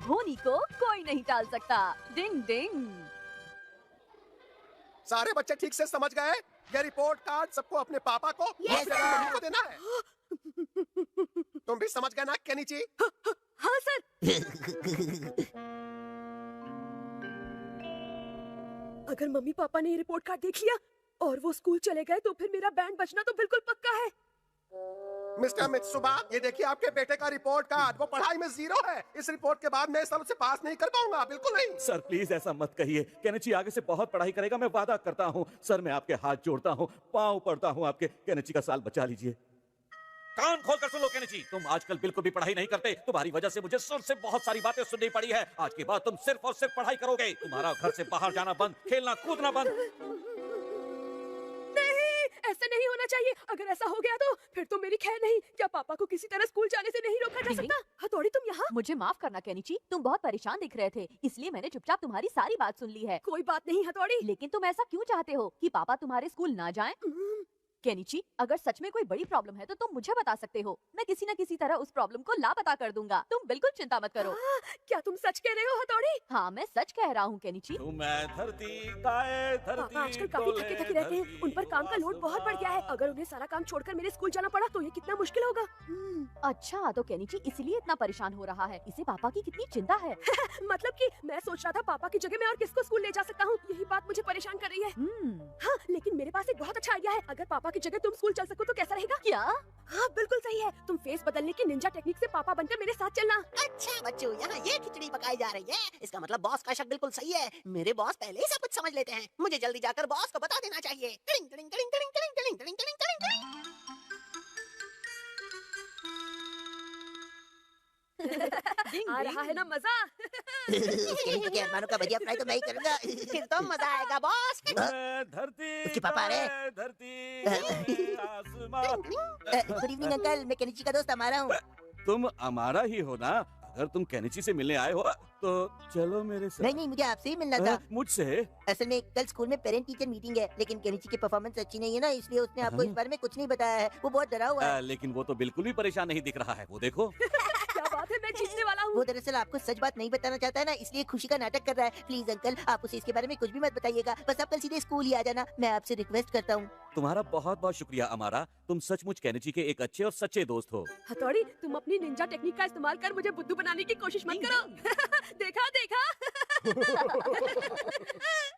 धोनी को कोई नहीं टाल सकता। डिंग डिंग। सारे बच्चे ठीक से समझ गए? ये रिपोर्ट कार्ड सबको अपने पापा को Yes, या अपनी मम्मी को देना है। तुम भी समझ गए ना केनिची? हाँ सर। अगर मम्मी पापा ने ये रिपोर्ट कार्ड देख लिया और वो स्कूल चले गए तो फिर मेरा बैंड बजना तो बिल्कुल पक्का है। मिस्टर मित्सुबा, ये देखिए आपके बेटे का रिपोर्ट कार्ड। वो पढ़ाई में 0 है। इस रिपोर्ट के बाद मैं इस साल उसे पास नहीं कर पाऊंगा, बिल्कुल नहीं। सर प्लीज ऐसा मत कहिए। केनिची आगे से बहुत पढ़ाई करेगा, मैं वादा करता हूँ। सर मैं आपके हाथ जोड़ता हूँ, पाँव पड़ता हूँ आपके। केनिची का साल बचा लीजिए। कान खोल कर सुन लो केनिची, तुम आजकल बिल्कुल भी पढ़ाई नहीं करते। तुम्हारी वजह से मुझे सर से बहुत सारी बातें सुननी पड़ी है। आज के बाद तुम सिर्फ और सिर्फ पढ़ाई करोगे। तुम्हारा घर से बाहर जाना बंद, खेलना कूदना बंद। ऐसा नहीं होना चाहिए। अगर ऐसा हो गया तो फिर तो मेरी खैर नहीं। क्या पापा को किसी तरह स्कूल जाने से नहीं रोका जा सकता? हथौड़ी तुम यहाँ? मुझे माफ करना केनिची, तुम बहुत परेशान दिख रहे थे, इसलिए मैंने चुपचाप तुम्हारी सारी बात सुन ली है। कोई बात नहीं हथौड़ी। लेकिन तुम ऐसा क्यों चाहते हो कि पापा तुम्हारे स्कूल ना जाएं? केनिची, अगर सच में कोई बड़ी प्रॉब्लम है तो तुम मुझे बता सकते हो। मैं किसी न किसी तरह उस प्रॉब्लम को लापता कर दूंगा। तुम बिल्कुल चिंता मत करो। क्या तुम सच कह रहे हो हथौड़ी? हाँ मैं सच कह रहा हूँ केनिची। मैं धरती गाए धरती। पापा आजकल काफी थके थके रहते हैं। उन पर काम का लोड बहुत बढ़ गया है। अगर उन्हें सारा काम छोड़कर मेरे स्कूल जाना पड़ा तो ये कितना मुश्किल होगा। अच्छा तो केनिची इसलिए इतना परेशान हो रहा है। इसे पापा की कितनी चिंता है। मतलब कि मैं सोच रहा था पापा की जगह मैं और किसको स्कूल ले जा सकता हूँ। यही बात मुझे परेशान कर रही है। हाँ लेकिन मेरे पास एक बहुत अच्छा आइडिया है। अगर पापा की जगह तुम स्कूल चल सको तो कैसा रहेगा? क्या? हाँ बिल्कुल सही है। तुम फेस बदलने की निंजा टेक्निक से पापा बनकर मेरे साथ चलना। अच्छा बच्चों, यहाँ ये खिचड़ी पकाई जा रही है। इसका मतलब बॉस का शक बिल्कुल सही है। मेरे बॉस पहले ही सब कुछ समझ लेते हैं। मुझे जल्दी जाकर बॉस को बता देना चाहिए। टिंग टिंग टिंग टिंग टिंग टिंग टिंग टिंग टिंग टिंग। आ रहा है ना मजा? मेहमानों का बढ़िया फ्राई तो मैं ही करूंगा। फिर तो मजा आएगा बॉस। धरती उसके पापा आ रहे हैं। धरती आसमान। गुड इवनिंग अंकल, मैं केनिची का दोस्त हमारा हूँ। तुम हमारा ही हो ना? अगर तुम केनिची से मिलने आए हो तो चलो मेरे साथ। नहीं, मुझे आपसे ही मिलना था। मुझसे? असल में कल स्कूल में पेरेंट टीचर मीटिंग है, लेकिन केनिची की परफॉर्मेंस अच्छी नहीं है ना, इसलिए उसने आपको इस बारे में कुछ नहीं बताया है। वो बहुत डरा हुआ है। लेकिन वो तो बिल्कुल भी परेशान नहीं दिख रहा है, वो देखो। क्या बात है, मैं जीतने वाला हूँ। वो दरअसल आपको सच बात नहीं बताना चाहता है ना, इसलिए खुशी का नाटक कर रहा है। प्लीज अंकल, आप उसे इसके बारे में कुछ भी मत बताइएगा। बस आप कल सीधे स्कूल ही आ जाना, मैं आपसे रिक्वेस्ट करता हूँ। तुम्हारा बहुत बहुत शुक्रिया अमारा। तुम सचमुच केनिची के एक अच्छे और सच्चे दोस्त हो। हथौड़ी, तुम अपनी निंजा टेक्निक का इस्तेमाल कर मुझे बुद्धू बनाने की कोशिश मत करो। देखा देखा।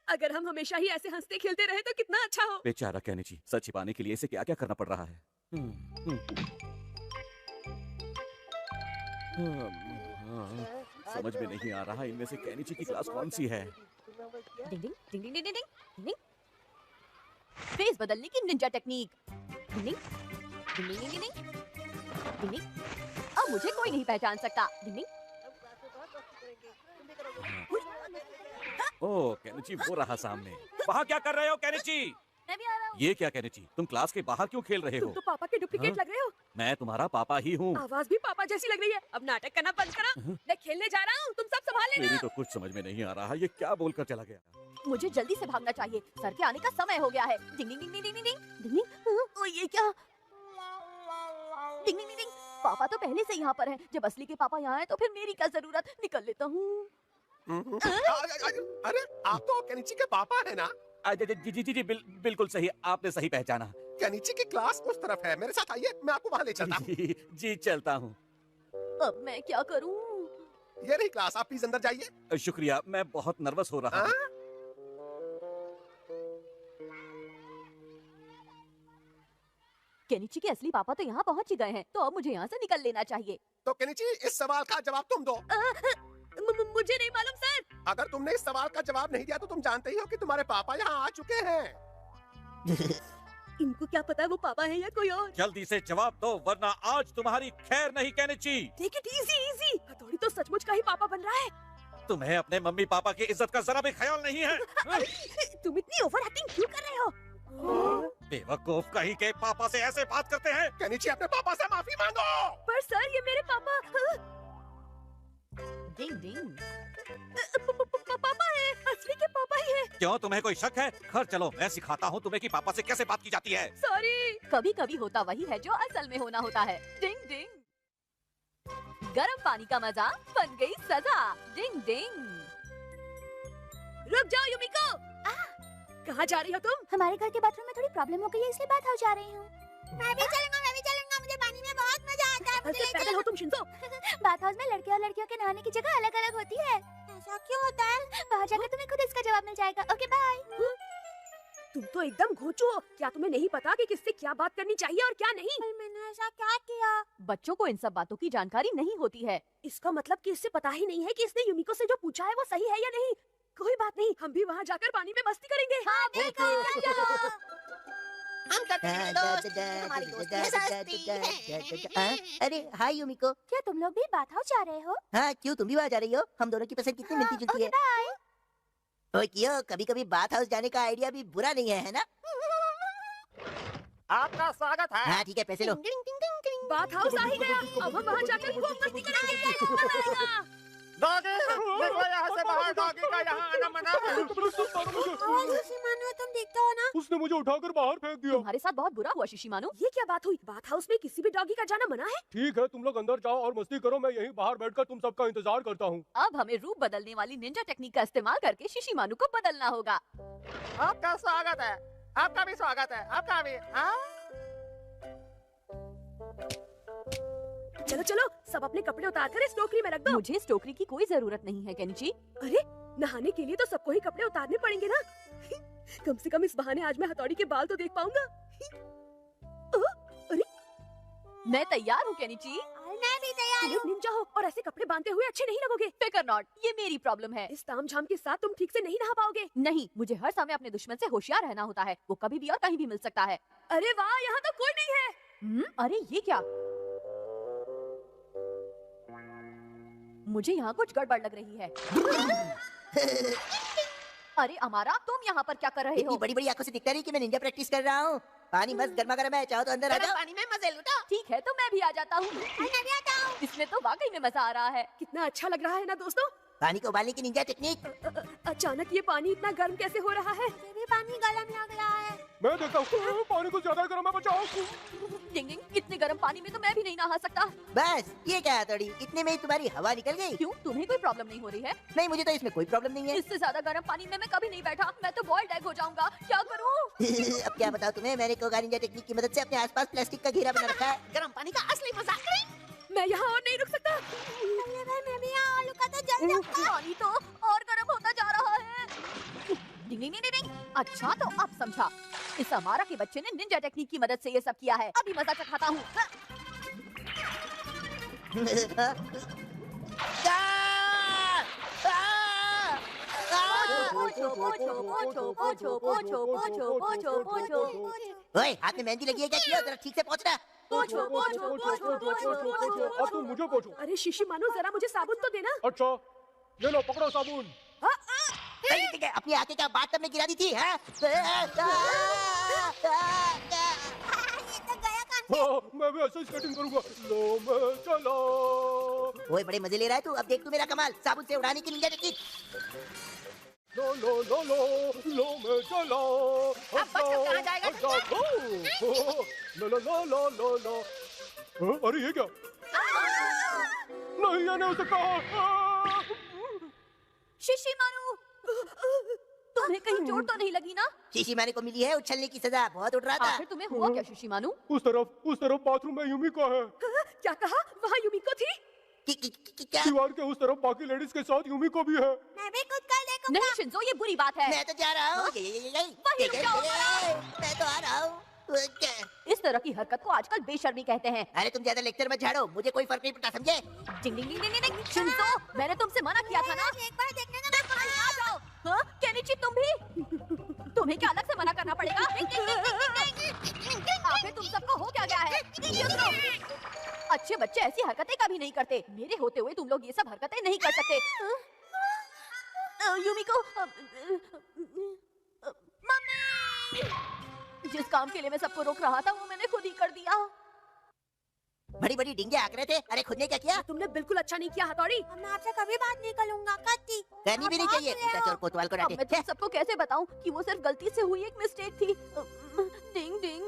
अगर हम हमेशा ही ऐसे हंसते खेलते रहे तो कितना अच्छा हो। बेचारा केनिची, सच छिपाने के लिए इसे क्या क्या करना पड़ रहा है। समझ में नहीं आ रहा इनमें से केनिची की क्लास कौन सी है। डिंग डिंग डिंग डिंग डिंग डिंग डिंग। फेस बदलने की निंजा टेक्निक। डिंग डिंग डिंग डिंग डिंग डिंग डिंग। अब मुझे कोई नहीं पहचान सकता। डिंग डिंग। ओह केनिची वो रहा सामने। वहाँ क्या कर रहे हो केनिची? मैं भी आ रहा हूँ। ये क्या केनिची, तुम क्लास के बाहर क्यों खेल रहे तुम हो? तो पापा के डुप्लीकेट लग रहे हो। मैं तुम्हारा पापा ही हूँ। आवाज भी पापा जैसी लग रही है। अब नाटक करना बंद करो। मैं खेलने जा रहा हूँ, तुम सब संभाल मेरी लेना। तो कुछ समझ में नहीं आ रहा, ये क्या बोलकर चला गया। मुझे जल्दी से भागना चाहिए, सर के आने का समय हो गया है। डिंग डिंग डिंग डिंग डिंग डिंग डिंग डिंग। ओह ये क्या? डिंग डिंग डिंग डिंग। पापा तो पहले से यहाँ पर हैं। जब असली के पापा यहाँ हैं तो फिर मेरी क्या जरूरत? निकल लेता हूँ। अरे आप तो केनिची के पापा है ना? जी जी जी जी बिल्कुल सही, आपने सही पहचाना। केनिची की क्लास उस तरफ है, मेरे साथ आइए, मैं आपको वहाँ ले चलता हूँ। जी चलता हूँ। अब मैं क्या करूँ? ये रही क्लास, आप प्लीज अंदर जाइए। शुक्रिया, मैं बहुत नर्वस हो रहा हूँ। केनिची के असली पापा तो यहाँ पहुँच ही गए हैं, तो अब मुझे यहाँ से निकल लेना चाहिए। तो केनिची इस सवाल का जवाब तुम दो। मुझे नहीं मालूम सर। अगर तुमने इस सवाल का जवाब नहीं दिया तो तुम जानते ही हो कि तुम्हारे पापा यहाँ आ चुके हैं। इनको क्या पता है वो पापा है या कोई और? जल्दी से जवाब दो वरना आज तुम्हारी खैर नहीं Kenichi. Take it easy easy. हथौड़ी तो सचमुच का ही पापा बन रहा है। तुम्हें अपने मम्मी पापा की इज्जत का जरा भी ख्याल नहीं है। तुम इतनी ओवर एक्टिंग क्यों कर रहे हो? बेवकूफ कहीं के पापा से ऐसे बात करते हैं। केनिची अपने पापा से माफी मांगो। पर सर ये मेरे पापा। डिंग डिंग। पापा है, असली के पापा ही है। क्यों तुम्हें कोई शक है? घर चलो, मैं सिखाता हूँ तुम्हें कि पापा से कैसे बात की जाती है। सॉरी। कभी कभी होता वही है जो असल में होना होता है। डिंग डिंग। गर्म पानी का मजा बन गई सजा। डिंग डिंग। रुक जाओ यूमिको। कहाँ जा रही हो तुम? हमारे घर के बाथरूम में थोड़ी प्रॉब्लम हो गई है, इसलिए बात हो जा रही हूँ। मैं भी चलूंगा, मुझे पानी में बहुत मजा आता है। हद से पैदल हो तुम शिंजो। बाथ हाउस में लड़के और लड़कियों के नहाने की जगह अलग अलग होती है। ऐसा क्यों होता है? वहाँ जाकर तुम्हें खुद इसका जवाब मिल जाएगा। Okay bye. तुम तो एकदम घोंचू हो। क्या तुम्हें नहीं पता कि किससे क्या बात करनी चाहिए और क्या नहीं? मैंने ऐसा क्या किया? बच्चों को इन सब बातों की जानकारी नहीं होती है। इसका मतलब कि इससे पता ही नहीं है कि इसने यूमिको से जो पूछा है वो सही है या नहीं। कोई बात नहीं, हम भी वहाँ जाकर पानी में मस्ती करेंगे। हाँ बिल्कुल। हम करते हैं दोस्त, हमारी दोस्ती सस्ती है। अरे हाय यूमिको। क्या तुम लोग भी बाथ हाउस जा रहे हो? हाँ क्यों, तुम भी वहाँ जा रही हो? हम दोनों की पसंद कितनी मिलती जुलती है। ओए कियो, कभी कभी बाथ हाउस जाने का आइडिया भी बुरा नहीं है ना? आपका स्वागत है। हाँ ठीक है, पैसे लो। बाथ हाउस आ ही गया। अब हम वहाँ जाकर खूब मस्ती करेंगे। मजा आएगा। डॉगी, देखो यहाँ से बाहर डॉगी का यहाँ आना मना है। तुम देखते हो ना? उसने मुझे उठाकर बाहर फेंक दिया। तुम्हारे साथ बहुत बुरा हुआ शिशिमानु। ये क्या बात हुई? बाथ हाउस में किसी भी डॉगी का जाना मना है? ठीक है, तुम लोग अंदर जाओ और मस्ती करो, मैं यहीं बाहर बैठकर तुम सबका इंतजार करता हूँ। अब हमें रूप बदलने वाली निंजा टेक्निक का इस्तेमाल करके शिशिमानु को बदलना होगा। आपका स्वागत है। आपका भी स्वागत है। आपका भी। चलो चलो, सब अपने कपड़े उतारकर इस टोकरी में रख दो। मुझे इस टोकरी की कोई जरूरत नहीं है केनिची। अरे नहाने के लिए तो सबको ही कपड़े उतारने पड़ेंगे ना। कम से कम इस बहाने आज मैं हथौड़ी के बाल तो देख पाऊंगा। अरे मैं तैयार हूँ केनिची। मैं भी तैयार तुम एक निंजा हो और ऐसे कपड़े बांधते हुए अच्छे नहीं लगोगे। फिकर नॉट, ये मेरी प्रॉब्लम है। इस तामझाम के साथ तुम ठीक से नहीं नहा पाओगे। नहीं, मुझे हर समय अपने दुश्मन से होशियार रहना होता है। वो कभी भी और कहीं भी मिल सकता है। अरे वाह, यहाँ तो कोई नहीं है। अरे ये क्या? मुझे यहाँ कुछ गड़बड़ लग रही है। अरे अमारा, तुम यहाँ पर क्या कर रहे हो? इतनी बड़ी बड़ी आंखों से दिखता नहीं कि मैं निंजा प्रैक्टिस कर रहा हूँ। पानी मस्त गर्मा गर्म है, चाहो तो अंदर आ गर्म जाओ। पानी में मजे लूटो। ठीक है, तो मैं भी आ जाता हूँ। मैं भी आता हूँ। इसमें तो वाकई में मजा आ रहा है। कितना अच्छा लग रहा है ना दोस्तों। पानी को उबालने की निंजा टेक्निक। अचानक ये पानी इतना गर्म कैसे हो रहा है? मुझे भी पानी गरम लग रहा है। मैं देखता हूँ, पानी को ज्यादा गर्म है, बचाओ। डिंग डिंग, इतने गर्म पानी में तो मैं भी नहीं नहा सकता। बस ये क्या हथौड़ी, इतने में ही तुम्हारी हवा निकल गई। क्यों, तुम्हें कोई प्रॉब्लम नहीं हो रही है? नहीं, मुझे तो इसमें कोई प्रॉब्लम नहीं है। इससे ज्यादा गर्म पानी में मैं कभी नहीं बैठा। मैं तो बॉइल्ड एग हो जाऊंगा। क्या करूँ? अब क्या बताओ तुम्हें, मैंने कोगा निंजा टेक्निक की मदद से अपने आसपास प्लास्टिक का घेरा बना रखा है। गर्म पानी का असली मजा। मैं यहाँ और नहीं रुक सकता। मैं भी यहाँ आलू का तो जल जाऊंगा। पानी तो और गर्म होता जा रहा है। डिंग डिंग डिंग डिंग। अच्छा, तो अब समझा। इस अमारा के बच्चे ने निंजा टेक्निक की मदद से ये सब किया है। अभी मजा चखाता हूँ। ओए, हाथ में मेहंदी लगी है क्या? किया जरा ठीक से पहुंचना। अब तुम मुझे पूछो। अरे शिशी मानो, जरा मुझे साबुन तो देना। अच्छा, ये लो पकड़ो साबुन। ठीक है, अपनी आंखें क्या बात में गिरा दी थी? हाँ? हाँ, मैं भी ऐसे स्केटिंग करूंगा। लो मैं चला। ओए, बड़े मजे ले रहा है तू। अब देख तू मेरा कमाल, साबुन से उड़ाने की निंजा टेक्निक। लो लो लो लो लो मैं चला। अब बचकर कहाँ जाएगा? लो लो लो लो लो लो। अरे ये क्या? नहीं, ये नहीं हो सकता। शिशिमानु, तुम्हें कहीं चोट तो नहीं लगी ना? शीशी माने को मिली है उछलने की सजा। बहुत उड़ रहा था। आखिर तुम्हें हुआ क्या शिशिमानु? उस तरफ बाथरूम में यूमिका है। क्या कहा? वहाँ यूमिको थी? क्या? दीवार के उस तरफ बाकी लेडीज के साथ यूमिको भी है। मैं भी कुछ कर देखूंगा। नहीं शिंजो, ये बुरी बात है। मैं तो जा रहा हूँ। वहीं रुक जाओ। मैं तो आ रहा हूँ। इस तरह की हरकत को आजकल बेशर्मी कहते हैं। अरे तुम ज्यादा लेक्चर मत झाड़ो, मुझे कोई फर्क नहीं पड़ता, समझे? डिंग डिंग डिंग डिंग डिंग। शिंजो, मैंने तुमसे मना किया था ना। एक बार देखने का आ जाओ। हाँ, केनिची तुम भी? तुम्हें क्या अलग से मना करना पड़ेगा? आखिर तुम सबको हो क्या गया है? ये सुनो, अच्छे बच्चे ऐसी हरकतें कभी नहीं करते। मेरे होते हुए तुम लोग ये सब हरकतें नहीं कर सकते। यूमिको, मम्मी! जिस काम के लिए मैं सबको रोक रहा था वो मैंने खुद ही कर दिया। बड़ी बड़ी डिंगे आंक रहे थे। अरे खुद ने क्या किया? तुमने बिल्कुल अच्छा नहीं किया हथौड़ी। मैं आपसे कभी बात नहीं करूंगा। कत्ती करनी भी नहीं चाहिए। उल्टा चोर कोतवाल को अब मैं डांटे। तुम सबको कैसे बताऊं कि वो सिर्फ गलती से हुई एक मिस्टेक थी। डिंग डिंग।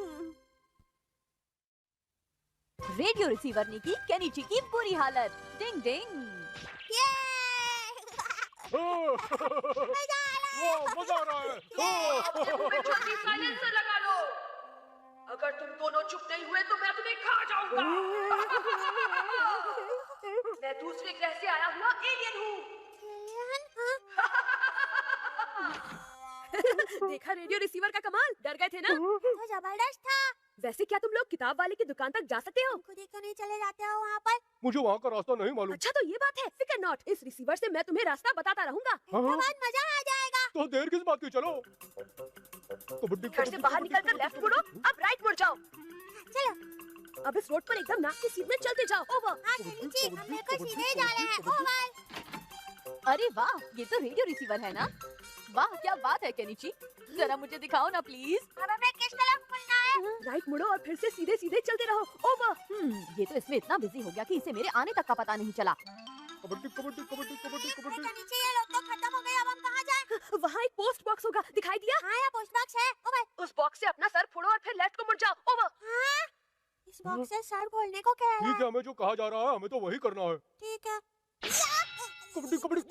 रेडियो रिसीवर ने की केनिची की बुरी हालत। डिंग डिंग। मजा आ रहा है। जल्दी साइलेंसर लगा लो। अगर तुम दोनों चुप नहीं हुए तो मैं तुम्हें खा जाऊंगा। मैं दूसरे ग्रह से आया हुआ एलियन हूँ। देखा रेडियो रिसीवर का कमाल? डर गए थे ना? तो जबरदस्त था। वैसे क्या तुम लोग किताब वाले की दुकान तक जा सकते हो? खुद ही क्यों नहीं चले जाते हो वहाँ पर? मुझे वहाँ का रास्ता नहीं मालूम। अच्छा तो ये बात है। फिकर नॉट, इस रिसीवर से मैं तुम्हें रास्ता बताता रहूंगा। हाँ? बहुत मजा आ जाएगा। तो देर किस बात की, चलो। कबड्डी घर से बाहर निकलकर लेफ्ट मुड़ो, अब राइट मुड़ जाओ। चलो। अब इस रोड पर एकदम नाक की सीध में चलते जाओ। ओवर। हाँ केनिची, हम बिल्कुल सीधे जा रहे हैं। ओवर। अरे वाह, ये तो रेडियो रिसीवर है ना? वाह क्या बात है केनिची, जरा मुझे दिखाओ ना प्लीज। अब हमें किस तरफ मुड़ना है? राइट मुड़ो और फिर से सीधे सीधे चलते रहो। ओवर। ये तो इसमें इतना बिजी हो गया कि इसे मेरे आने तक का पता नहीं चला। कबड्डी कबड्डी कबड्डी कबड्डी कबड्डी। केनिची, ये लोग तो खत्म हो गए। अब हम कहाँ जाएं? वहाँ एक पोस्ट बॉक्स होगा, दिखाई दिया? हाँ, यहाँ पोस्ट बॉक्स है। ओवर। उस बॉक्स से अपना सर फोड़ो और फिर लेफ्ट को मुड़ जाओ। ओवर। हाँ? इस बॉक्स से सर खोलने को कह रहा ठीक है, हमें जो कहा जा रहा है हमें तो वही करना है। ठीक है। कबड्डी कबड्डी।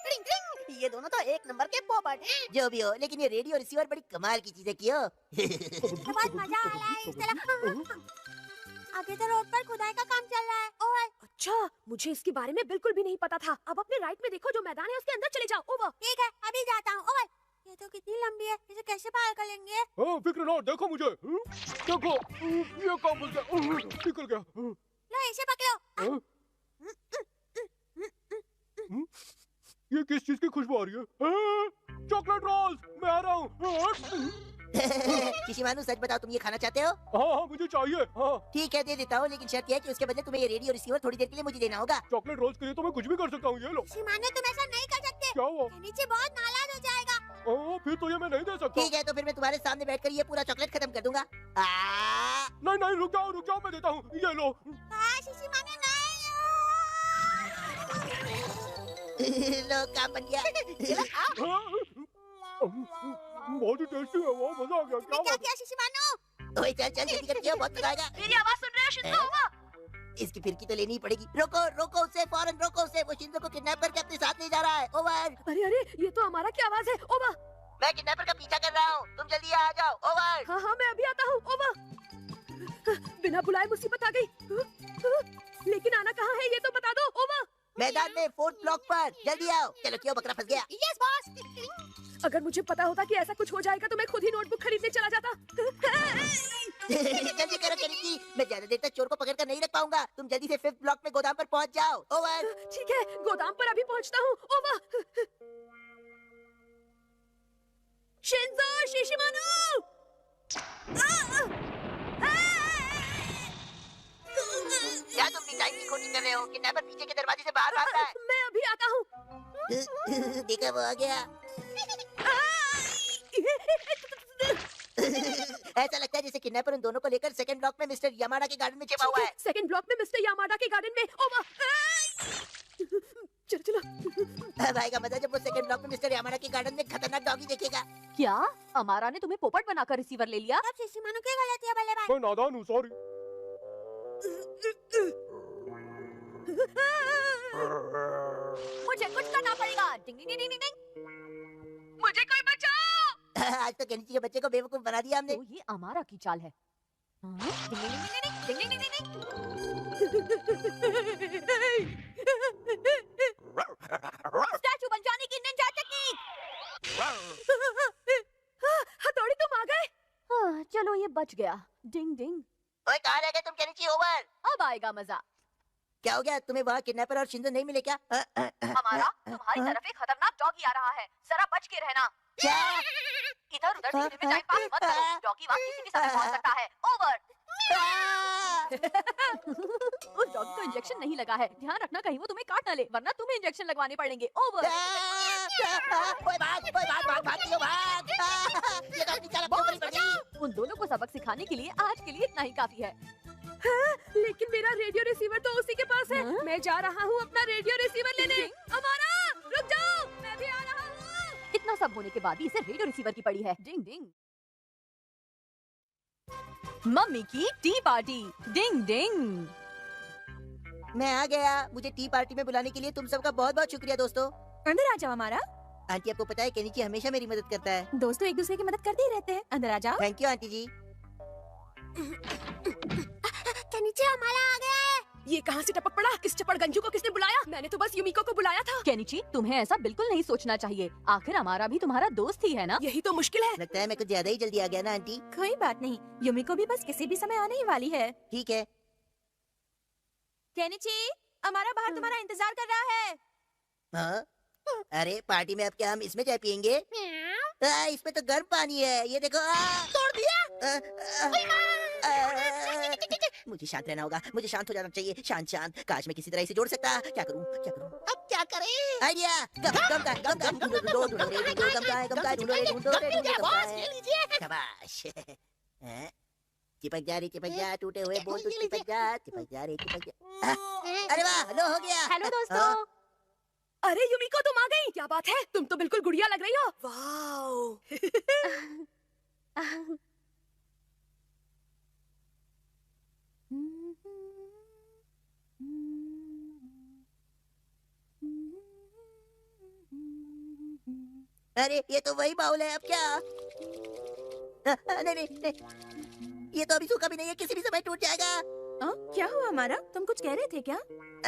टिंग टिंग। ये दोनों तो एक नंबर के पोपट हैं। जो भी हो, लेकिन ये रेडियो रिसीवर बड़ी कमाल की चीजें की हो। बहुत मजा आ रहा है इस तरफ। आगे तो रोड पर खुदाई का काम चल रहा है। ओवर। अच्छा, मुझे इसके बारे में बिल्कुल भी नहीं पता था। अब अपने राइट में देखो, जो मैदान है उसके अंदर चले जाओ। ओवर। ठीक है, अभी जाता हूँ। ओवर। ये तो कितनी लंबी है, इसे कैसे पार कर लेंगे? हाँ, फिक्र ना, देखो मुझे। देखो, ये काम बोलते निकल गया। लो इसे पकड़ो। हाँ? ये किस चीज की खुशबू आ रही है? चॉकलेट रोल्स, मैं आ रहा हूँ। शिशिमानु, सच बताओ, तुम ये खाना चाहते हो? हाँ हाँ, मुझे चाहिए। हाँ, ठीक है, दे देता हूँ, लेकिन शर्त यह है कि उसके बदले तुम्हें ये रेडियो रिसीवर थोड़ी देर के लिए मुझे देना होगा। चॉकलेट रोल्स के लिए तो मैं कुछ भी कर सकता हूँ। ये लो। शिमानु, तुम ऐसा नहीं कर सकते। क्या हुआ? नीचे बहुत नाराज हो जाएगा। फिर तो ये मैं नहीं दे सकता। ठीक है, तो फिर मैं तुम्हारे सामने बैठकर ये पूरा चॉकलेट खत्म कर दूंगा। नहीं नहीं, रुक जाओ, मैं देता हूँ। ये लो। शिशिमानु नहीं। लो, काम बन गया। बहुत ही टेस्टी है, वो मजा आ गया। क्या क्या बात किया शिशिमानु? ओए चल चल, जल्दी कर, दिया बहुत मजा आएगा। मेरी आवाज सुन रहे हो शिंजो? इसकी फिरकी तो लेनी ही पड़ेगी। रोको रोको उसे, फौरन रोको उसे। वो शिंजो को किडनैप करके अपने साथ ले जा रहा है। ओवर। अरे अरे, ये तो हमारा की आवाज है। ओवर। मैं किडनैपर का पीछा कर रहा हूँ, तुम जल्दी आ जाओ। ओवर। हाँ हाँ, मैं अभी आता हूँ। ओवर। बिना बुलाए मुसीबत आ गई। लेकिन आना कहाँ है ये तो बता दो। ओवर। मैदान में 4th ब्लॉक पर, जल्दी आओ। चलो, क्यों बकरा फंस गया? Yes boss. अगर मुझे पता होता कि ऐसा कुछ हो जाएगा तो मैं खुद ही नोटबुक खरीदने चला जाता। जल्दी करो केनिची, मैं ज्यादा देर तक चोर को पकड़ कर नहीं रख पाऊंगा। तुम जल्दी से 5th ब्लॉक में गोदाम पर पहुंच जाओ। ओवर। ठीक है, गोदाम पर अभी पहुंचता हूँ। ओवर। शिंजो, शिशिमानु। क्या तुम भी टाइम की खोटी कर रहे हो? किडनैपर पीछे के दरवाजे से बाहर भाग रहा है। मैं अभी आता हूँ। देखा, वो आ गया। ऐसा लगता है जैसे किडनैपर उन दोनों को लेकर 2nd ब्लॉक में मिस्टर यामाडा के गार्डन में छिपा हुआ है। 2nd ब्लॉक में मिस्टर यामाडा के गार्डन में। ओवर। चलो चलो। अब आएगा मजा जब वो 2nd ब्लॉक में मिस्टर यामाडा के गार्डन में खतरनाक डॉगी देखेगा। क्या अमारा ने तुम्हें पोपट बनाकर रिसीवर ले लिया? अब शिशिमानु की गलती है बल्ले भाई। मैं नादान हूँ, सॉरी। मुझे कुछ करना पड़ेगा। डिंग डिंग डिंग डिंग डिंग। मुझे कोई बचाओ। आज तो केनिची के बच्चे को बेवकूफ बना दिया हमने। तो ये अमारा की चाल है। हाँ? डिंग डिंग डिंग डिंग डिंग डिंग डिंग डिंग। स्टैचू बन जाने की निंजा टेक्निक। हथौड़ी, तुम आ गए? हाँ, चलो ये बच गया। डिंग डिंग। ओए, कहाँ रह गए तुम केनिची? ओवर। अब आएगा मजा। क्या हो गया? तुम्हें वहाँ किडनैपर और शिंजो नहीं मिले क्या? हमारा तुम्हारी तरफ एक खतरनाक डॉगी आ रहा है, जरा बच के रहना। क्या? इधर उधर देखने में टाइम पास मत करो, डॉगी वहाँ किसी भी समय पहुँच सकता है। ओवर। उस डॉगी को इंजेक्शन नहीं लगा है, ध्यान रखना कहीं वो तुम्हें काट ना ले, वरना तुम्हें इंजेक्शन लगवाने पड़ेंगे। ओवर। ओए भाग, ओए भाग, भाग, भाग, क्यों भाग? ये तो अपनी चाल अपने ऊपर ही पड़ गई। उन दोनों को सबक सिखाने के लिए आज के लिए इतना ही काफी है। लेकिन मेरा रेडियो रिसीवर तो उसी के पास है। हाँ? मैं जा रहा हूँ अपना रेडियो रिसीवर लेने। अमारा, रुक जाओ, मैं भी आ रहा हूँ। इतना सब होने के बाद भी इसे रेडियो रिसीवर की पड़ी है। डिंग डिंग। मम्मी की टी पार्टी। डिंग डिंग। मैं आ गया। मुझे टी पार्टी में बुलाने के लिए तुम सबका बहुत बहुत शुक्रिया दोस्तों। अंदर आ जाओ हमारा। आंटी आपको पता है केनिची हमेशा मेरी मदद करता है। दोस्तों एक दूसरे की मदद करते ही रहते हैं। अंदर आ जाओ। Thank you aunty ji. Kenichi हमारा आ गया है। ये कहाँ से टपक पड़ा? इस चपड़ गंजू को किसने बुलाया? मैंने तो बस युमिको को बुलाया था। केनिची, तुम्हें ऐसा बिल्कुल नहीं सोचना चाहिए। आखिर हमारा भी तुम्हारा दोस्त ही है ना। यही तो मुश्किल है। लगता है मैं कुछ ज्यादा ही जल्दी आ गया ना आंटी। कोई बात नहीं, युमिको भी बस किसी भी समय आने ही वाली है। ठीक है। केनिची, हमारा बाहर तुम्हारा इंतजार कर रहा है। हाँ? अरे पार्टी में अब क्या हम इसमें चाय पियेंगे? इसमें तो गर्म पानी है। ये देखो। तोड़ दिया। मुझे शांत रहना होगा। मुझे शांत हो जाना चाहिए। शांत शांत। काश मैं किसी तरह इसे जोड़ सकता। क्या करूं? क्या करूं? अब क्या करें? आइडिया। गम बॉस ले लीजिए। शाबाश। हैं? चिपक जा टूटे हुए बोल, तू चिपक जा रे। अरे वाह, लो हो गया। हेलो दोस्तों। अरे युमिको, तुम आ गई। क्या बात है, तुम तो बिल्कुल गुड़िया लग रही हो। वाओ। अरे ये तो वही बाउल है। अब क्या? नहीं, ये तो अभी सूखा भी नहीं है। किसी भी समय टूट जाएगा। क्या हुआ हमारा? तुम कुछ कह रहे थे क्या?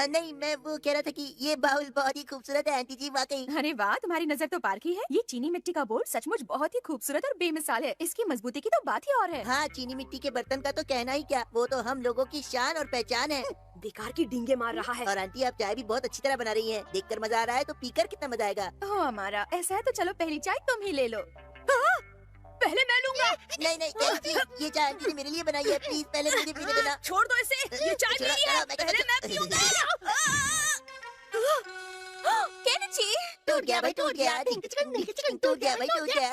नहीं, मैं वो कह रहा था कि ये बाउल बहुत ही खूबसूरत है आंटी जी, वाकई। अरे वाह, तुम्हारी नजर तो पार की है। ये चीनी मिट्टी का बोल सचमुच बहुत ही खूबसूरत और बेमिसाल है। इसकी मजबूती की तो बात ही और है। हाँ, चीनी मिट्टी के बर्तन का तो कहना ही क्या। वो तो हम लोगों की शान और पहचान है। बेकार की डींगे मार रहा है। और आंटी आप चाय भी बहुत अच्छी तरह बना रही हैं। देखकर मजा आ रहा है, तो पीकर कितना मजा आएगा। ओह हमारा, ऐसा है तो चलो पहली चाय तुम ही ले लो। पहले मैं लूंगा। नहीं, ये चाय आंटी ने मेरे लिए बनाई है। प्लीज पहले मुझे पीने देना। छोड़ दो इसे, ये चाय मेरी है। पहले मैं पीऊंगा। केनिची, टूट गया भाई, टूट गया। टूट गया भाई, टूट गया।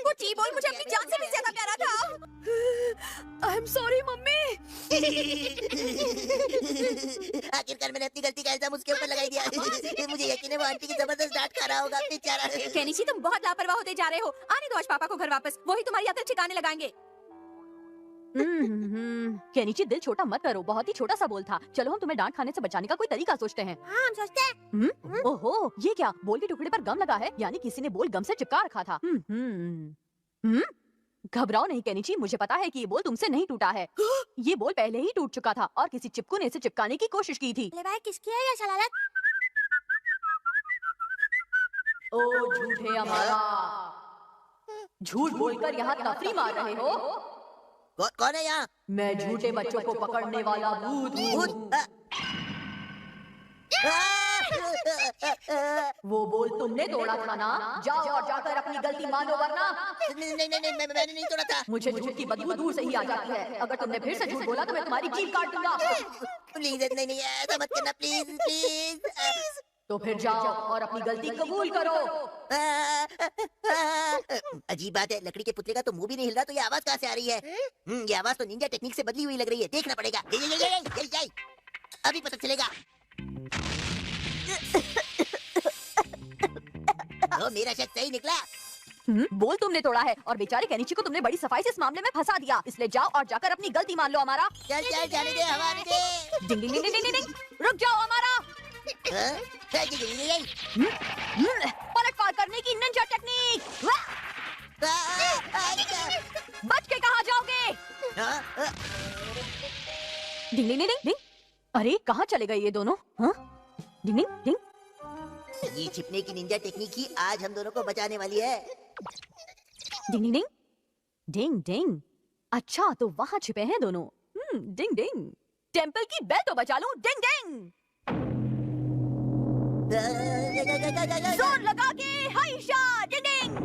वो टी बॉल मुझे अपनी जान से भी ज्यादा प्यारा था। I am sorry mummy. आखिरकार मैंने अपनी गलती का इल्जाम उसके ऊपर लगाई दिया। मुझे यकीन है वो आंटी की जबरदस्त डांट खा रहा होगा बेचारा। केनिची, तुम बहुत लापरवाह होते जा रहे हो। आने दो आज पापा को घर वापस, वही तुम्हारी अकल ठिकाने लगाएंगे। केनिची, दिल छोटा मत करो। बहुत ही छोटा सा बोल था। चलो हम तुम्हें डांट खाने से बचाने का कोई तरीका सोचते हैं। हाँ, हम सोचते हैं। ओहो, ये क्या? बोल के टुकड़े पर गम लगा है, यानी किसी ने बोल गम से चिपका रखा था। घबराओ नहीं केनिची, मुझे पता है कि ये बोल तुमसे नहीं टूटा है। ये बोल पहले ही टूट चुका था और किसी चिपकू ने इसे चिपकाने की कोशिश की थी। ले भाई, किसकी है ये शरारत? ओ झूठे हमारा, झूठ बोलकर यहाँ तफरी मार रहे हो। कौन है यहाँ? मैं झूठे बच्चों को पकड़ने वाला भूत हूँ। वो बोल तुमने तोड़ा था ना? जाओ और जाकर अपनी गलती मानो, वरना नहीं, मैंने नहीं तोड़ा था। मुझे झूठ की बदबू दूर से ही आ जाती है। अगर तुमने फिर से झूठ बोला तो मैं तुम्हारी जीभ काट दूंगा। प्लीज नहीं, ऐसा मत करना प्लीज। तो फिर जाओ और अपनी गलती कबूल करो। अजीब बात है, लकड़ी के पुतले का तो मुंह भी नहीं हिल रहा, तो ये आवाज कहाँ से आ रही है? ये आवाज तो निंजा टेक्निक से बदली हुई लग रही है। देखना पड़ेगा। ये अभी पता चलेगा। मेरा शक सही निकला। बोल तुमने तोड़ा है और बेचारे केनिची को तुमने बड़ी सफाई से इस मामले में फंसा दिया। इसलिए जाओ और जाकर अपनी गलती मान लो हमारा। चल जाने दे, हवा आने दे। डिंग डिंग डिंग डिंग डिंग। रुक जाओ हमारा। पलट पार करने की निंजा टेक्निक। बच के कहाँ जाओगे? डिंग डिंग डिंग डिंग। अरे कहाँ चले गए ये दोनों? डिंग डिंग डिंग। ये छिपने की निंजा टेक्निक ही आज हम दोनों को बचाने वाली है। डिंग डिंग डिंग डिंग। अच्छा तो वहाँ छिपे हैं दोनों। डिंग डिंग। टेंपल की बेल तो बचा लूं। डिंग डिंग। जोर लगा के हाइशा। डिंग डिंग।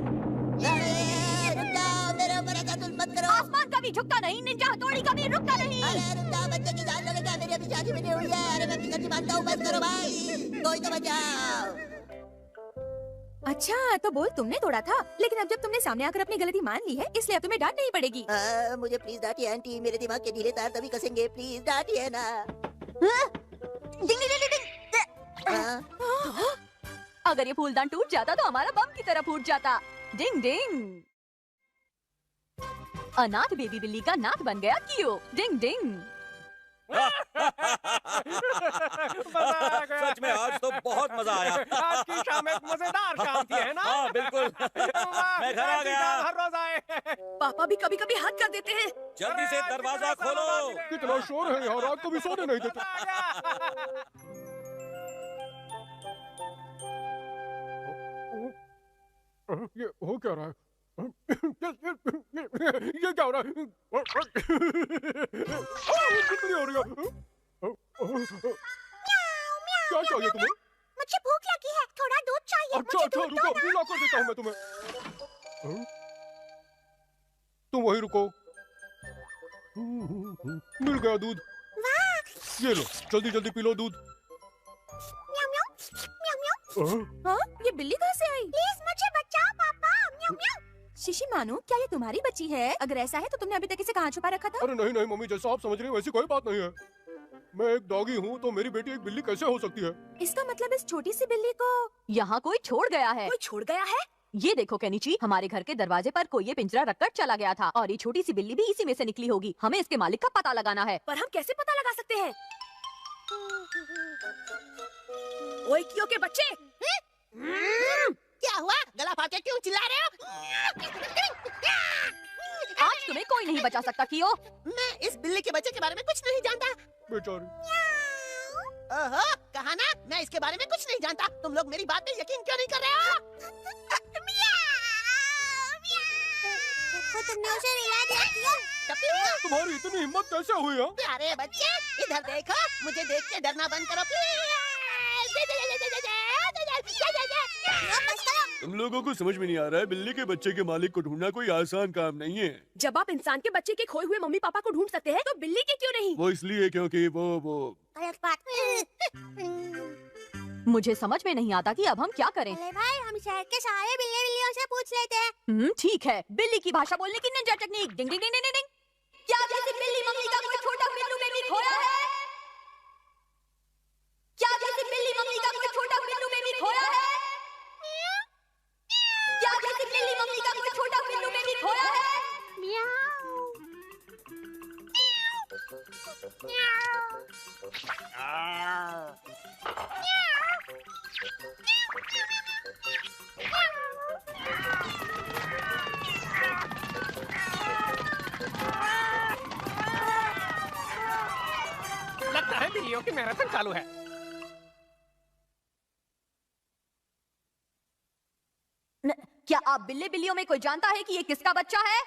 रुक जाओ, मेरे ऊपर ऐसा जुल्म मत करो। आसमान कभी झुकता नहीं, निंजा हथौड़ी कभी रुकता नहीं। अरे रुक जाओ, बच्चे की जान लोगे क्या? मेरी अभी शादी भी नहीं हुई है। अरे मैं अपनी गलती मानता हूँ, बस करो भाई। कोई तो बचाओ। अच्छा तो बोल तुमने तोड़ा था, लेकिन अब जब तुमने सामने आकर अपनी गलती मान ली है, इसलिए अब तुम्हें डांट नहीं पड़ेगी। मुझे प्लीज डांटिए आंटी, मेरे दिमाग के ढीले तार तभी कसेंगे। प्लीज डांटिए ना। अगर ये फूलदान टूट जाता तो हमारा बम की तरह फूट जाता। डिंग डिंग। अनाथ बेबी बिल्ली का नाथ बन गया कियो। डिंग डिंग। सच में आज तो बहुत मजा आया। आज की शाम एक मजेदार शाम थी, है ना? हाँ बिल्कुल। मैं घर आ गया। हर रोज आए। पापा भी कभी कभी हद कर देते हैं। जल्दी से दरवाजा खोलो। कितना शोर है यहाँ, रात को भी सोने नहीं देते। ये हो क्या रहा है? ये क्या हो रहा है? कितनी हो रही है? क्या चाहिए तुम्हें? मुझे भूख लगी है, थोड़ा दूध चाहिए। अच्छा अच्छा, रुको, ला कर देता हूँ मैं तुम्हें। तुम वहीं रुको। मिल गया दूध। ये लो, जल्दी जल्दी पी लो दूध। म्याऊ म्याऊ म्याऊ म्याऊ। हाँ, ये बिल्ली कहाँ से आई? प्लीज मुझे बचाओ पापा। म्याऊ म्याऊ। शिशी मानो, क्या ये तुम्हारी बच्ची है? अगर ऐसा है तो तुमने अभी तक इसे कहाँ छुपा रखा था? अरे नहीं नहीं मम्मी, जैसा आप समझ रही हैं वैसी कोई बात नहीं है। मैं एक डॉगी हूँ तो मेरी बेटी एक बिल्ली कैसे हो सकती है? इसका मतलब इस छोटी सी बिल्ली को यहाँ कोई छोड़ गया है। कोई छोड़ गया है? ये देखो केनिची, हमारे घर के दरवाजे पर कोई ये पिंजरा रखकर चला गया था और ये छोटी सी बिल्ली भी इसी में से निकली होगी। हमें इसके मालिक का पता लगाना है। पर हम कैसे पता लगा सकते हैं? ओए कियो के बच्चे! क्या हुआ? गला फाड़ के क्यों चिल्ला रहे हो? आज तुम्हें कोई नहीं बचा सकता कियो। मैं इस बिल्ली के बच्चे के बारे में कुछ नहीं जानता। बेचारी। ओहो, कहा ना मैं इसके बारे में कुछ नहीं जानता। तुम लोग मेरी बात पे यकीन क्यों नहीं कर रहे हो? देखो तुमने उसे रिला दिया कियो। तुम्हारी इतनी हिम्मत कैसे हुई है? प्यारे बच्चे, इधर देखो, मुझे देख के डरना बंद करो प्लीज। तुम लोगों को समझ में नहीं आ रहा है, बिल्ली के बच्चे के मालिक को ढूंढना कोई आसान काम नहीं है। जब आप इंसान के बच्चे के खोए हुए मम्मी पापा को ढूंढ सकते हैं, तो बिल्ली के क्यों नहीं? वो इसलिए क्योंकि वो गलत बात। मुझे समझ में नहीं आता कि अब हम क्या करें। अरे भाई, हम शहर के सारे बिल्लियों से पूछ लेते हैं। ठीक है, बिल्ली की भाषा बोलने की निंजा टेक्निक। डिंग डिंग डिंग डिंग डिंग। क्या किसी बिल्ली मम्मी का कोई छोटा बिल्लू बेबी खोया है? क्या किसी बिल्ली मम्मी का कोई छोटा बिल्लू बेबी खोया है? क्या किसी बिल्ली मम्मी का कोई छोटा बिल्लू बेबी खोया है? लगता है बिल्लियों की मैराथन चालू है। क्या आप बिल्ली बिल्लियों में कोई जानता है कि ये किसका बच्चा है?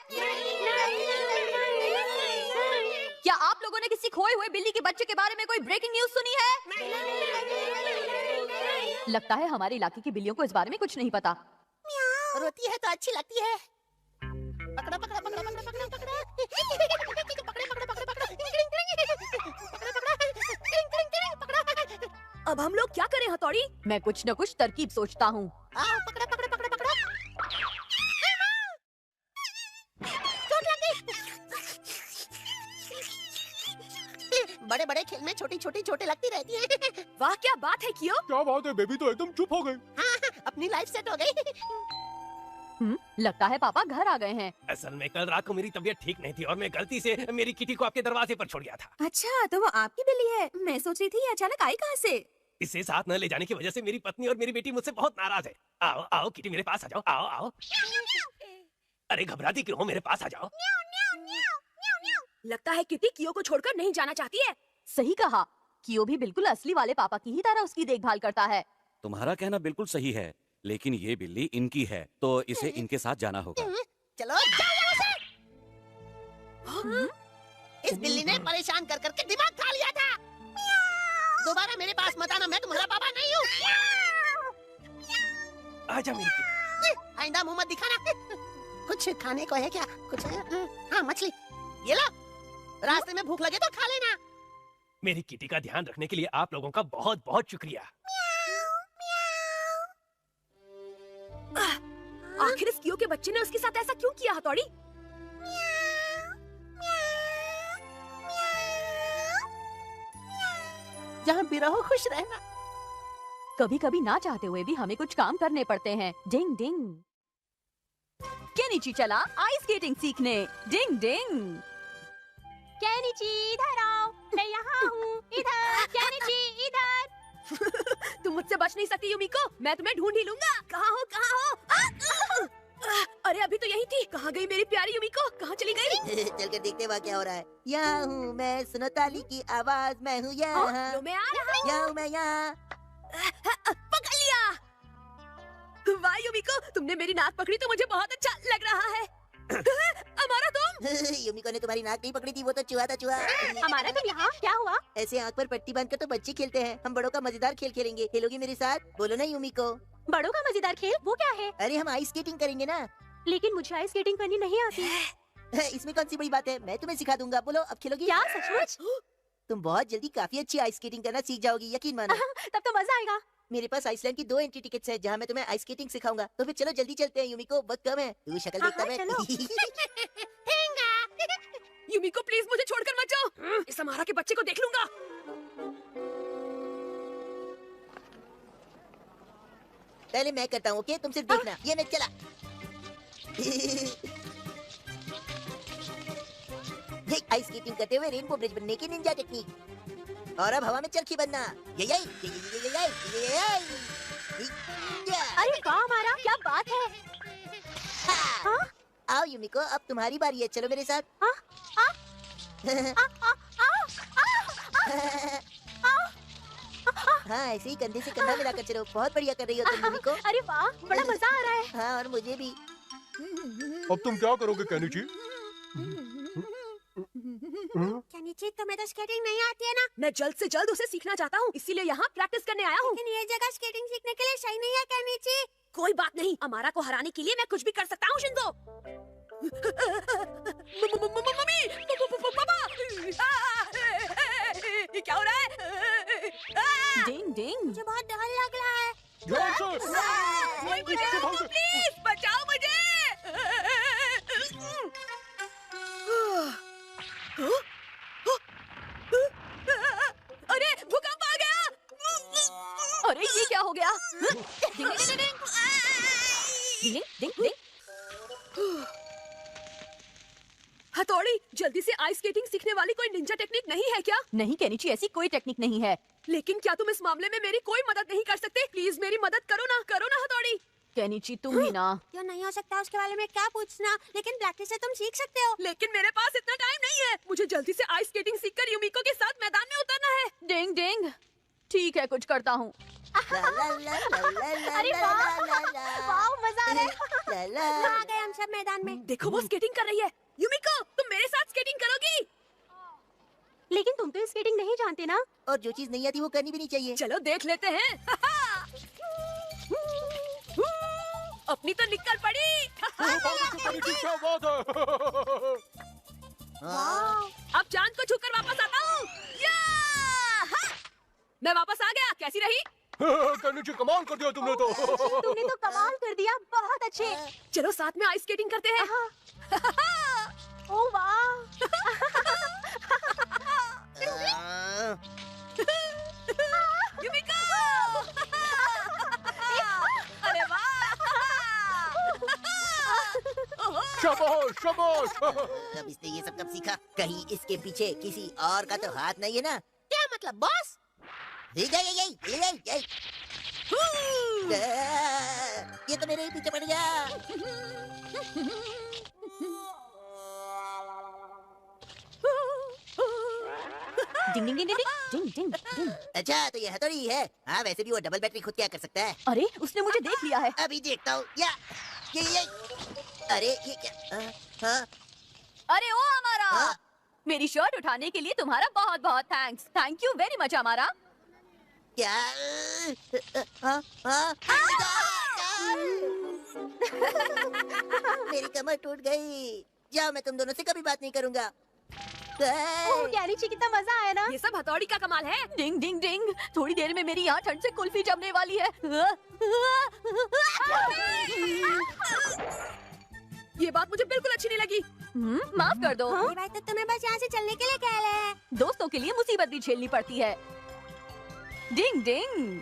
क्या आप लोगों ने किसी खोए हुए बिल्ली के बच्चे के बारे में कोई ब्रेकिंग न्यूज सुनी है? लगता है हमारे इलाके की बिल्लियों को इस बारे में कुछ नहीं पता। रोती है तो अच्छी लगती है। पकड़ा पकड़ा पकड़ा पकड़ा पकड़ा पकड़ा अब हम लोग क्या करें हथौड़ी? मैं कुछ न कुछ तरकीब सोचता हूँ। पकड़ा पकड़ा पकड़ा पकड़ा। चोट लग गई। बड़े बड़े खेल में छोटी छोटी चोटें लगती रहती हैं। वाह क्या बात है कियो। क्या बात है, बेबी तो एकदम चुप हो गई। अपनी लाइफ सेट हो गई। लगता है पापा घर आ गए हैं। असल में कल रात को मेरी तबीयत ठीक नहीं थी और मैं गलती से मेरी किटी को आपके दरवाजे पर छोड़ गया था। अच्छा, तो वो आपकी बिल्ली है। मैं सोच रही थी ये अचानक आई कहाँ से? इसे साथ न ले जाने की वजह से मेरी पत्नी और मेरी बेटी मुझसे बहुत नाराज है। आओ आओ किटी, मेरे पास आ जाओ। आओ आओ। अरे घबराती क्यों हो, मेरे पास आ जाओ। लगता है किटी कियो को छोड़कर नहीं जाना चाहती है। सही कहा, कियो भी बिल्कुल असली वाले पापा की ही तरह उसकी देखभाल करता है। तुम्हारा कहना बिल्कुल सही है, लेकिन ये बिल्ली इनकी है तो इसे इनके साथ जाना होगा। चलो जाओ यहाँ से। इस बिल्ली ने परेशान कर करके दिमाग खा लिया था। दोबारा मेरे पास मत आना, मैं तुम्हारा पापा नहीं हूँ। आजा मेरी किटी। आइंदा मुंह मत दिखाना। कुछ खाने को है क्या? कुछ है? हाँ मछली, ये लो। रास्ते में भूख लगे तो खा लेना। मेरी किटी का ध्यान रखने के लिए आप लोगों का बहुत बहुत शुक्रिया। आखिर इस कियो के बच्चे ने उसके साथ ऐसा क्यों किया हथौड़ी? जहाँ भी रहो खुश रहना। कभी कभी ना चाहते हुए भी हमें कुछ काम करने पड़ते हैं। डिंग डिंग। केनिची चला आइस स्केटिंग सीखने। डिंग डिंग। केनिची इधर आओ, मैं यहाँ हूँ। इधर केनिची इधर। तुम मुझसे बच नहीं सकती युमिको, मैं तुम्हें ढूंढ ही लूंगा। कहाँ हो कहाँ हो? अरे अभी तो यही थी। कहाँ गई मेरी प्यारी युमिको, कहाँ चली गई? चलकर देखते वहाँ क्या हो रहा है। यहाँ हूँ मैं, सुनो ताली की आवाज, मैं हूँ यहाँ। लो मैं आ रहा हूँ। यहाँ हूँ मैं यहाँ। पकड़ लिया। वाह युमिको, तुमने मेरी नाक पकड़ी तो मुझे बहुत अच्छा लग रहा है। हमारा तुम? युमिको ने तुम्हारी नाक नहीं पकड़ी थी, वो तो चूहा था चूहा। हमारा तुम यहाँ क्या हुआ? ऐसे आँख पर पट्टी बांधकर तो बच्चे खेलते हैं। हम बड़ों का मजेदार खेल खेलेंगे, खेलोगी मेरे साथ? बोलो ना युमिको। बड़ों का मजेदार खेल वो क्या है? अरे हम आइस स्केटिंग करेंगे ना। लेकिन मुझे आइस स्केटिंग करनी नहीं आती। इसमें कौन सी बड़ी बात है, मैं तुम्हें सिखा दूंगा। बोलो अब खेलोगी? क्या सचमुच? तुम बहुत जल्दी काफी अच्छी आइस स्केटिंग करना सीख जाओगी, यकीन मानो। तब तो मजा आएगा। मेरे पास आइसलैंड की 2 एंट्री टिकट्स हैं, जहाँ मैं तुम्हें आइस स्केटिंग सिखाऊंगा। तो फिर चलो जल्दी चलते हैं युमिको, वक्त कम है। तू शक्ल देखता मैं। युमिको प्लीज मुझे छोड़कर मत जाओ। इस हमारा के बच्चे को देख लूंगा। पहले मैं करता हूँ, ओके? तुम सिर्फ देखना। ये मैं चला। देख, आइस स्केटिंग करते हुए रेनबो ब्रिज बनने की निंजा टेक्निक। और अब हवा में चरखी बनना। ये अरे वाह हमारा, क्या बात है। आओ युमिको, अब तुम्हारी बारी है, चलो मेरे साथ। हाँ, ऐसे ही कंधे से कंधा मिलाकर चलो। बहुत बढ़िया कर रही हो तुम युमिको। अरे वाह, बड़ा मजा आ रहा है। हाँ, और मुझे भी। अब तुम क्या करोगे केनिची? केनिची, तुम्हें तो स्केटिंग नहीं आती है ना? मैं जल्द से जल्द उसे सीखना चाहता हूँ, इसीलिए यहाँ प्रैक्टिस करने आया हूँ। लेकिन ये जगह स्केटिंग सीखने के लिए सही नहीं है केनिची। कोई बात नहीं, अमारा को हराने के लिए मैं कुछ भी कर सकता हूँ शिंजो। मम्मी, पापा, ये क्या हो रहा है? डिंग डिंग। मुझे बहुत डर लग रहा है। ध्यान से। कोई बचाओ, प्लीज बचाओ मुझे। अरे भूकंप आ गया। अरे ये क्या हो गया? डिंग डिंग डिंग डिंग डिंग डिंग। हथौड़ी, जल्दी से आइस स्केटिंग सीखने वाली कोई निंजा टेक्निक नहीं है क्या? नहीं केनिची, ऐसी कोई टेक्निक नहीं है। लेकिन क्या तुम इस मामले में मेरी कोई मदद नहीं कर सकते? प्लीज मेरी मदद करो ना हथौड़ी। केनिची तुम ही ना। जो नहीं हो सकता उसके बारे में क्या पूछना, लेकिन प्रैक्टिस से तुम सीख सकते हो। लेकिन मेरे पास इतना टाइम नहीं है। मुझे जल्दी से आइस स्केटिंग सीखकर युमिको के साथ मैदान में उतरना है। डिंग डिंग। ठीक है, कुछ करता हूँ। अरे वाह, वाह मजा आ रहा है। आ गए हम सब मैदान में। देखो वो स्केटिंग कर रही है। युमिको, तुम मेरे साथ स्केटिंग करोगी? लेकिन तुम तो स्केटिंग नहीं जानते ना। और जो चीज नहीं आती वो करनी भी नहीं चाहिए। चलो देख लेते हैं। अपनी तो निकल पड़ी। क्या बात है? अब चांद को छूकर वापस आता हूँ। मैं वापस आ गया, कैसी रही? केनिची, कमाल कर दिया तुमने तो। तुमने तो कमाल कर दिया, बहुत अच्छे। चलो साथ में आइस स्केटिंग करते हैं। ओह वाह। युमिको! अरे वाह! शाबाश, शाबाश। अब इसने ये सब कब सीखा? कहीं इसके पीछे किसी और का तो हाथ नहीं है ना? क्या मतलब बॉस? ये तो मेरे ही पीछे पड़ गया। डिंग डिंग डिंग डिंग डिंग डिंग डिंग। अच्छा, तो ये हथौड़ी है। हाँ, वैसे भी वो डबल बैटरी खुद क्या कर सकता है? अरे उसने मुझे देख लिया है। अभी देखता हूँ। ये अरे ये क्या? हाँ, अरे ओ हमारा, हाँ? मेरी शर्ट उठाने के लिए तुम्हारा बहुत बहुत thanks. Thank you very much हमारा। क्या? हाँ, हाँ, मेरी कमर टूट गई। जाओ, मैं तुम दोनों से कभी बात नहीं करूंगा। ओह केनिची, कितना मजा आया ना। ये सब हथौड़ी का कमाल है। डिंग डिंग डिंग। थोड़ी देर में मेरी यहाँ ठंड से कुल्फी जमने वाली है। ये बात मुझे बिल्कुल अच्छी नहीं लगी। माफ कर दो। ये भाई तो तुम्हें बस यहाँ से चलने के लिए कह रहे हैं। दोस्तों के लिए मुसीबत भी झेलनी पड़ती है। डिंग डिंग।